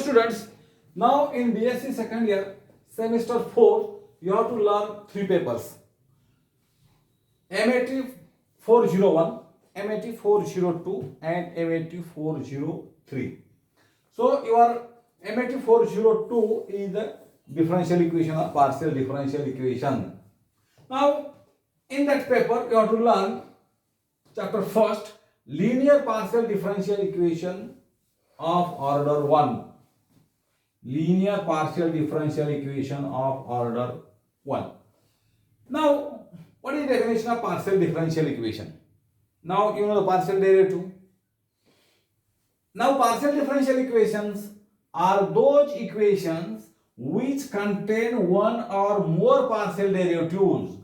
students, now in BSc second year, semester 4, you have to learn 3 papers. MAT 401, MAT 402 and MAT 403. So your MAT 402 is the differential equation or partial differential equation. Now in that paper you have to learn chapter first, linear partial differential equation of order 1. Linear partial differential equation of order 1. Now what is the definition of partial differential equation? Now you know the partial derivative. Now partial differential equations are those equations which contain one or more partial derivatives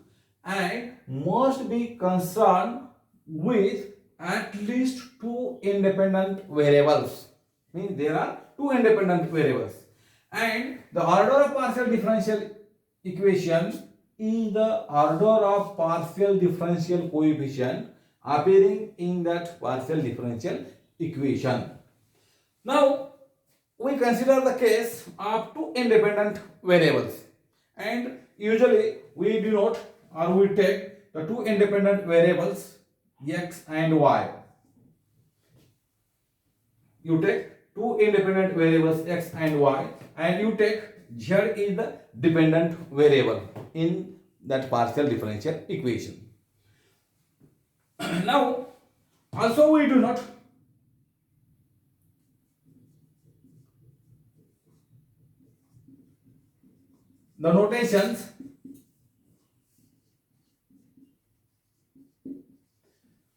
and must be concerned with at least two independent variables. Means there are two independent variables, and the order of partial differential equation is the order of partial differential coefficient appearing in that partial differential equation. Now we consider the case of two independent variables, and usually we denote or we take the two independent variables x and y. You take two independent variables x and y, and you take z is the dependent variable in that partial differential equation. Now also we do not the notations.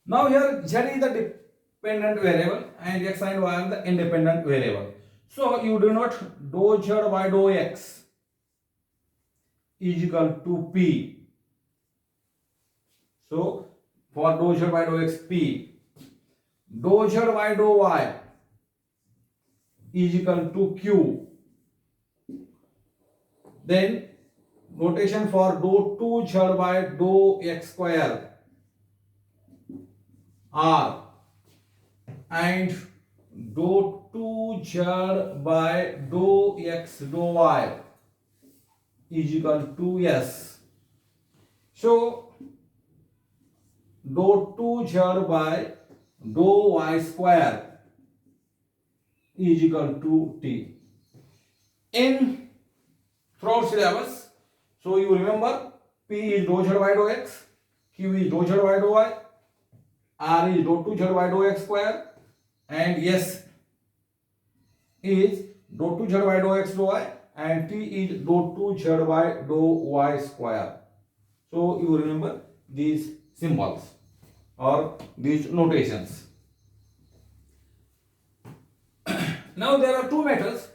Now here z is the dependent variable and x and y are the independent variable. So you do not dou z by dou x is equal to p. So for dou z by dou x, p. Dou z by dou y is equal to q. Then notation for dou 2z by dou x square r, and dou 2z by dou x dou y is equal to s. So dou 2z by dou y square is equal to t. In throughout syllabus, so you remember p is dou z by dou x, q is dou z by dou y, r is dou 2z by dou x square, and s is dou 2z by dou x dou y, and t is dou 2z by dou y square. So you remember these symbols or these notations. Now there are two methods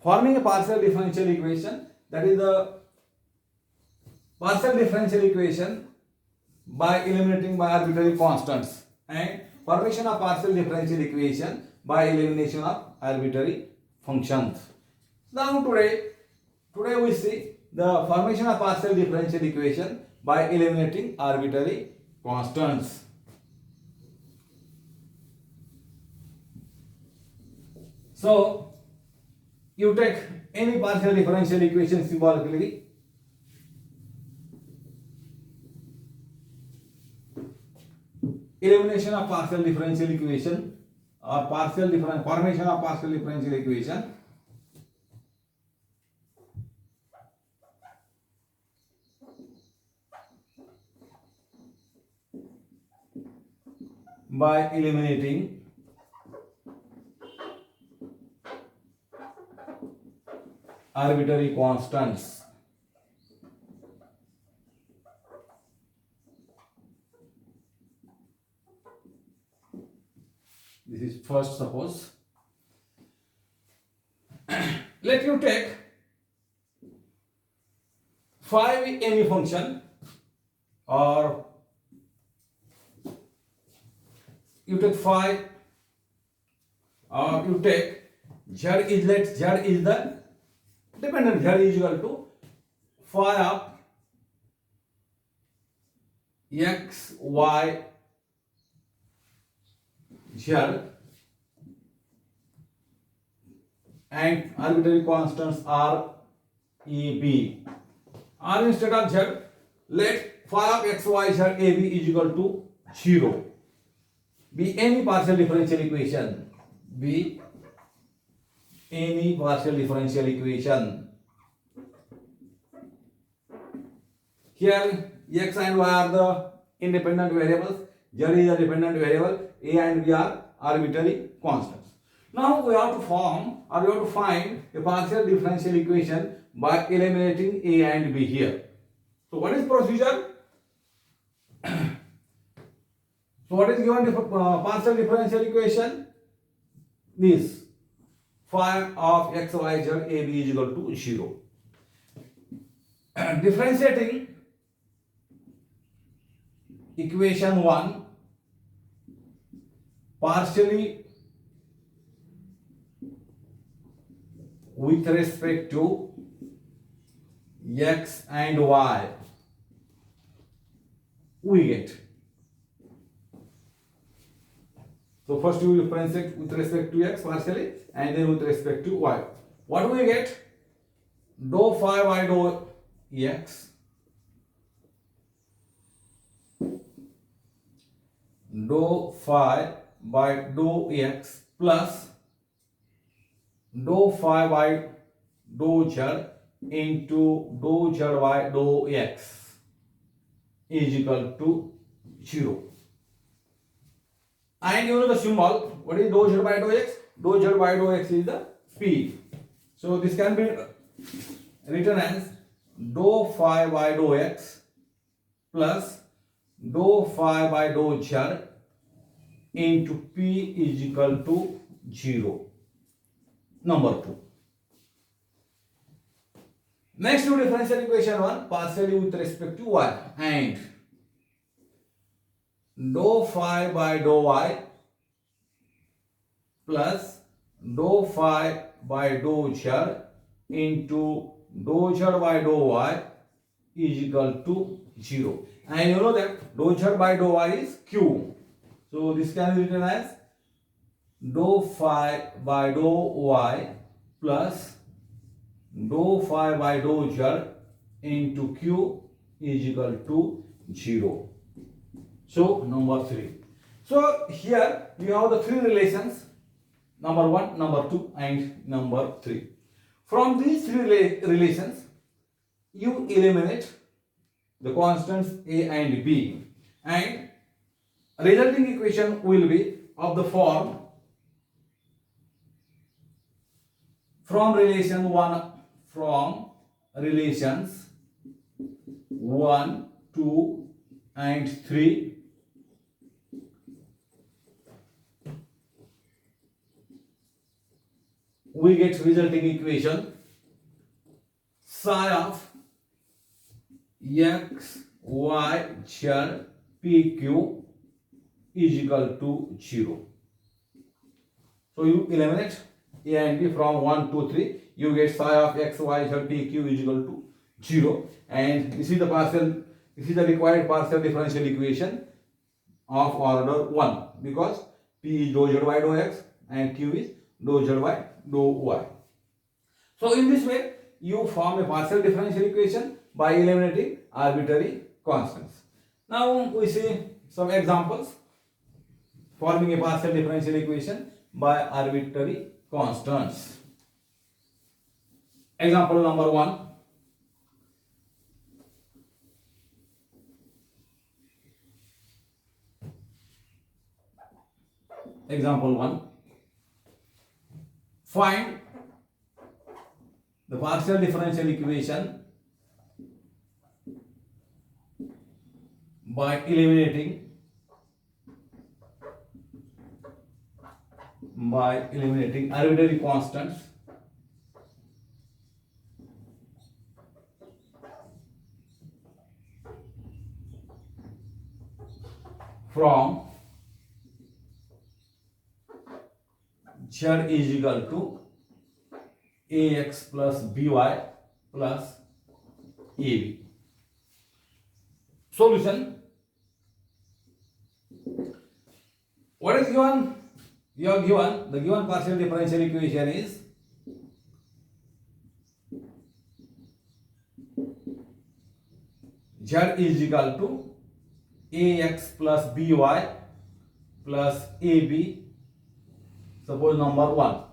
forming a partial differential equation, that is the partial differential equation by eliminating by arbitrary constants, and formation of partial differential equation by elimination of arbitrary functions. Now today we see the formation of partial differential equation by eliminating arbitrary constants. So you take any partial differential equation symbolically. Elimination of partial differential equation or formation of partial differential equation by eliminating arbitrary constants. This is first, suppose let you take phi any function, or you take phi, or you take z is, let z is the dependent, z is equal to phi of x, y, z and arbitrary constants are A, B. Or instead of Z, let phi of x, y, z, a, b is equal to 0. Be any partial differential equation. Be any partial differential equation. Here x and y are the independent variables, z is a dependent variable, a and b are arbitrary constants. Now we have to form or we have to find a partial differential equation by eliminating a and b here. So what is procedure? So what is given partial differential equation? This phi of x, y, z, a, b is equal to 0. Differentiating equation 1 partially with respect to x and y, we get. So first you differentiate with respect to x partially and then with respect to y. What do we get? Dou phi by dou x dou phi by dou x plus dou phi by dou z into dou z by dou x is equal to 0. And you know the symbol. What is dou z by dou x? Dou z by dou x is the speed. So this can be written as dou phi by dou x plus dou phi by dou z into p is equal to 0. Number 2. Next to differential equation 1 partially with respect to y, and dou phi by dou y plus dou phi by dou z into dou z by dou y is equal to 0. And you know that dou z by dou y is q. So this can be written as dou phi by dou y plus dou phi by dou z into q is equal to 0. So number 3. So here you have the three relations, number 1, number 2 and number 3. From these three relations you eliminate the constants a and b, and resulting equation will be of the form from relations 1, 2 and 3 we get resulting equation psi of x, y, z, p, q is equal to 0. So you eliminate a and b from 1, 2, 3. You get psi of x, y, z, p, q is equal to 0. And this is the required partial differential equation of order 1, because p is dou z by dou x and q is dou z by dou y. So in this way you form a partial differential equation by eliminating arbitrary constants. Now we see some examples forming a partial differential equation by arbitrary constants. Example number 1. Example 1. Find the partial differential equation by eliminating arbitrary constants from z is equal to ax plus by plus ab. Solution. What is given? You are given the given partial differential equation is z is equal to ax plus by plus ab, suppose number 1.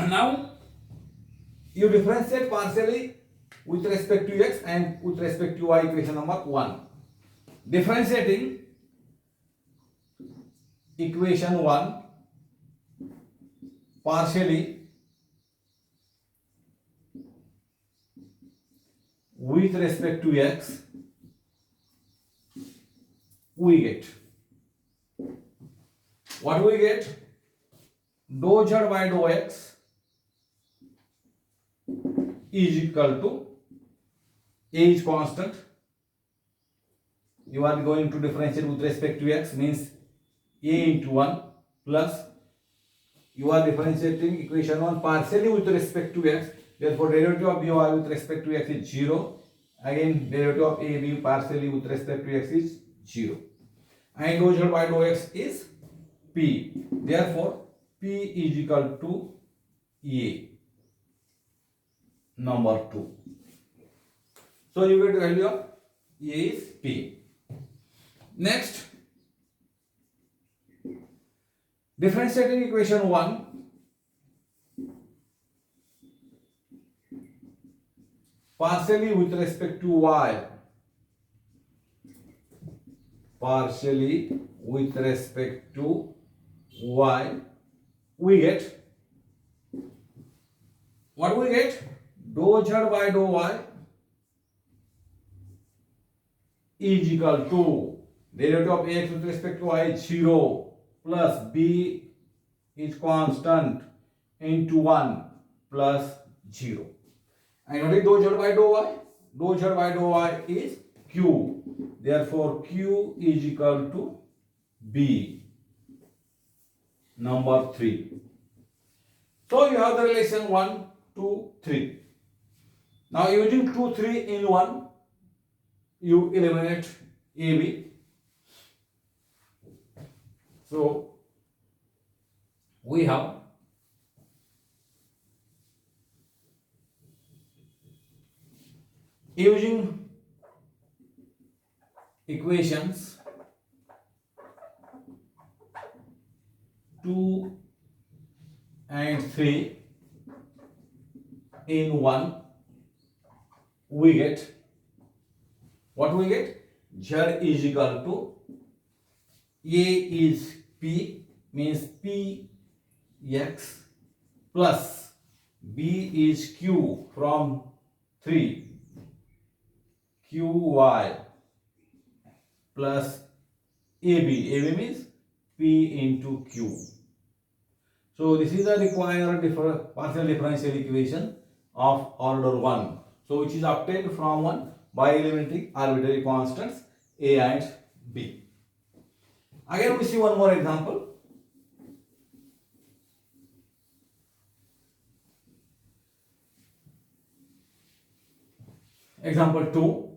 Now you differentiate partially with respect to x and with respect to y, equation number 1. Differentiating equation 1 partially with respect to x, we get what we get? Dou z by dou x is equal to a is constant. You are going to differentiate with respect to x, means a into 1 plus you are differentiating equation 1 partially with respect to x. Therefore, derivative of by with respect to x is 0. Again, derivative of ab partially with respect to x is 0. And dou z by dou x is p. Therefore, p is equal to a, number 2. So, you get the value of a is p. Next, differentiating equation 1 partially with respect to y, partially with respect to y, we get what we get? Dou z by dou y is equal to derivative of x with respect to y is 0 plus b is constant into 1 plus 0. And what is dou z by dou y? Dou z by dou y is q. Therefore, q is equal to b, number 3. So, you have the relation 1, 2, 3. Now, using 2, 3 in 1, you eliminate ab. So, we have using equations 2 and 3 in 1, we get what we get? Z is equal to a is p, means p x plus b is q from 3 qy plus ab. AB means p into q. So this is the required partial differential equation of order 1. So which is obtained from 1 by eliminating arbitrary constants a and b. Again, we see one more example. Example 2.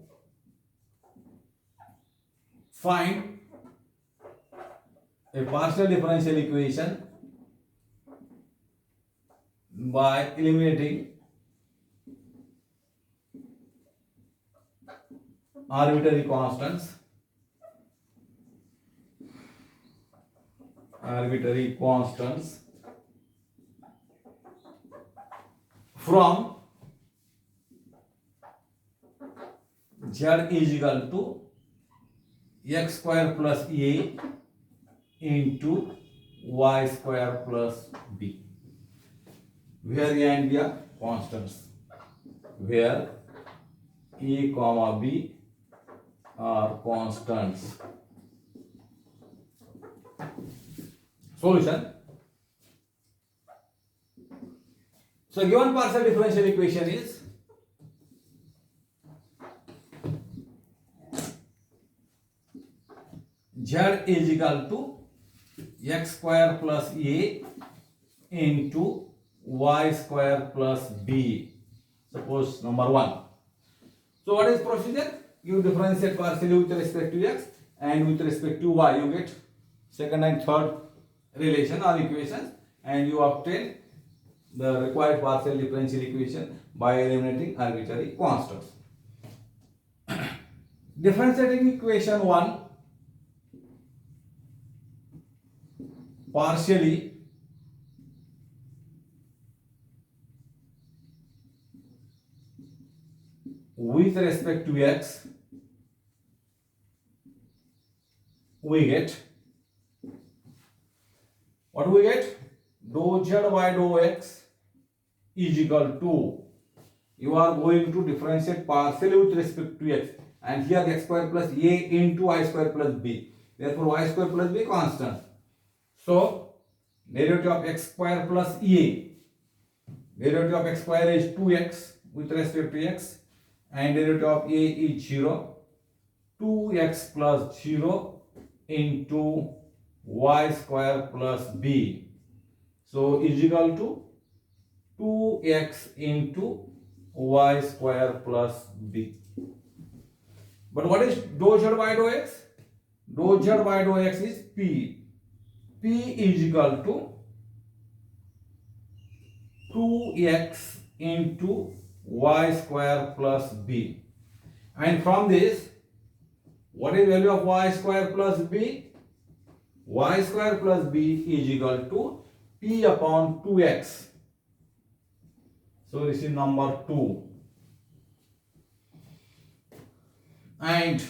Find a partial differential equation by eliminating arbitrary constants from z is equal to x square plus a into y square plus b, where a and b are constants, where a comma b are constants. Solution. So given partial differential equation is z is equal to x square plus a into y square plus b, suppose number 1. So what is procedure? You differentiate partially with respect to x and with respect to y, you get second and third relation or equations, and you obtain the required partial differential equation by eliminating arbitrary constants. Differentiating equation 1 partially with respect to x, we get, what do we get? Dou z by dou x is equal to, you are going to differentiate partially with respect to x, and here x square plus a into y square plus b. Therefore y square plus b constant. So derivative of x square plus a, derivative of x square is 2x with respect to x, and derivative of a is 0. 2x plus 0 into y square plus b. So is equal to 2x into y square plus b. But what is dou z by dou x? Dou z by dou x is p. P is equal to 2x into y square plus b. And from this, what is value of y square plus b? Y square plus b is equal to p upon 2x. So this is number 2. And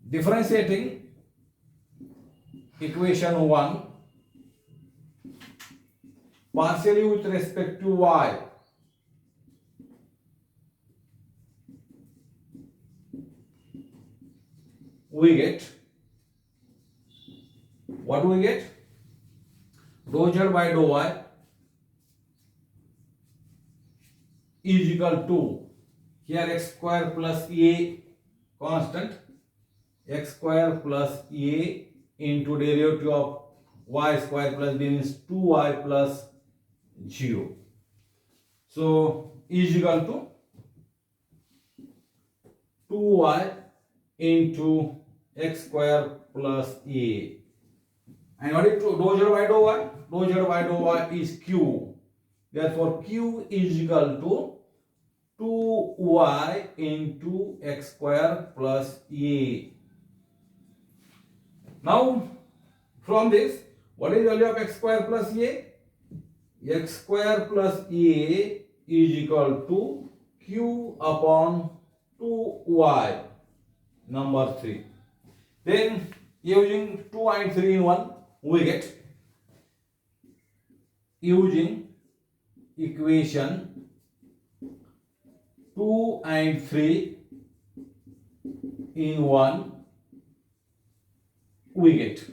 differentiating equation 1 partially with respect to y, we get, what do we get? Dou z by dou y is equal to, here x square plus a constant, x square plus a into derivative of y square plus b means 2y plus 0. So is equal to 2y into x square plus a. And what is dou z by dou y? Dou z by dou y is q. Therefore q is equal to 2y into x square plus a. Now from this, what is the value of x square plus a? X square plus a is equal to q upon 2y, number 3. Then using 2 and 3 in 1, we get, using equation 2 and 3 in 1, we get,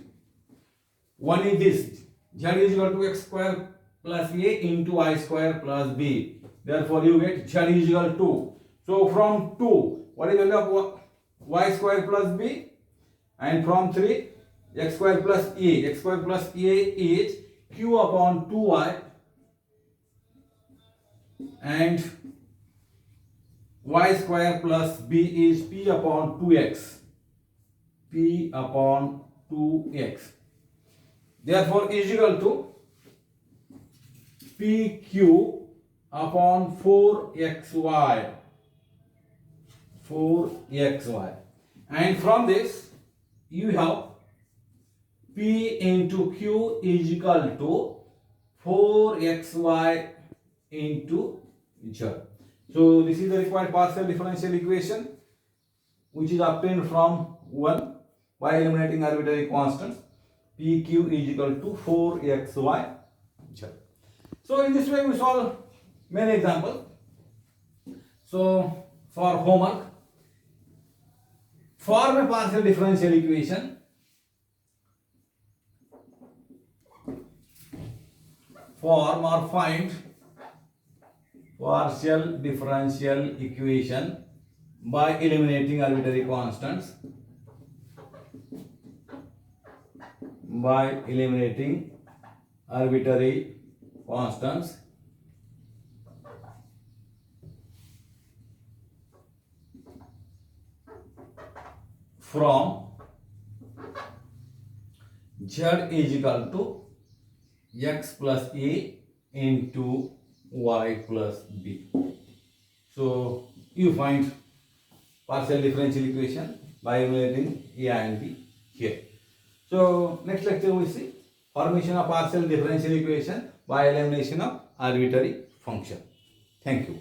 one is this, z is equal to x square plus a into y square plus b. Therefore you get z is equal to, so from 2, what is the value of y square plus b? And from 3, x square plus a. X square plus a is q upon 2y, and y square plus b is p upon 2x. P upon 2x. Therefore is equal to pq upon 4xy. 4xy. And from this, you have p into q is equal to 4xy into z. So this is the required partial differential equation, which is obtained from 1 by eliminating arbitrary constants. pq is equal to 4xy z. So in this way we solve many examples. So for homework, form a partial differential equation form or find partial differential equation by eliminating arbitrary constants. By eliminating arbitrary constants from z is equal to x plus a into y plus b. So you find partial differential equation by eliminating A and B here. So next lecture we see formation of partial differential equation by elimination of arbitrary function. Thank you.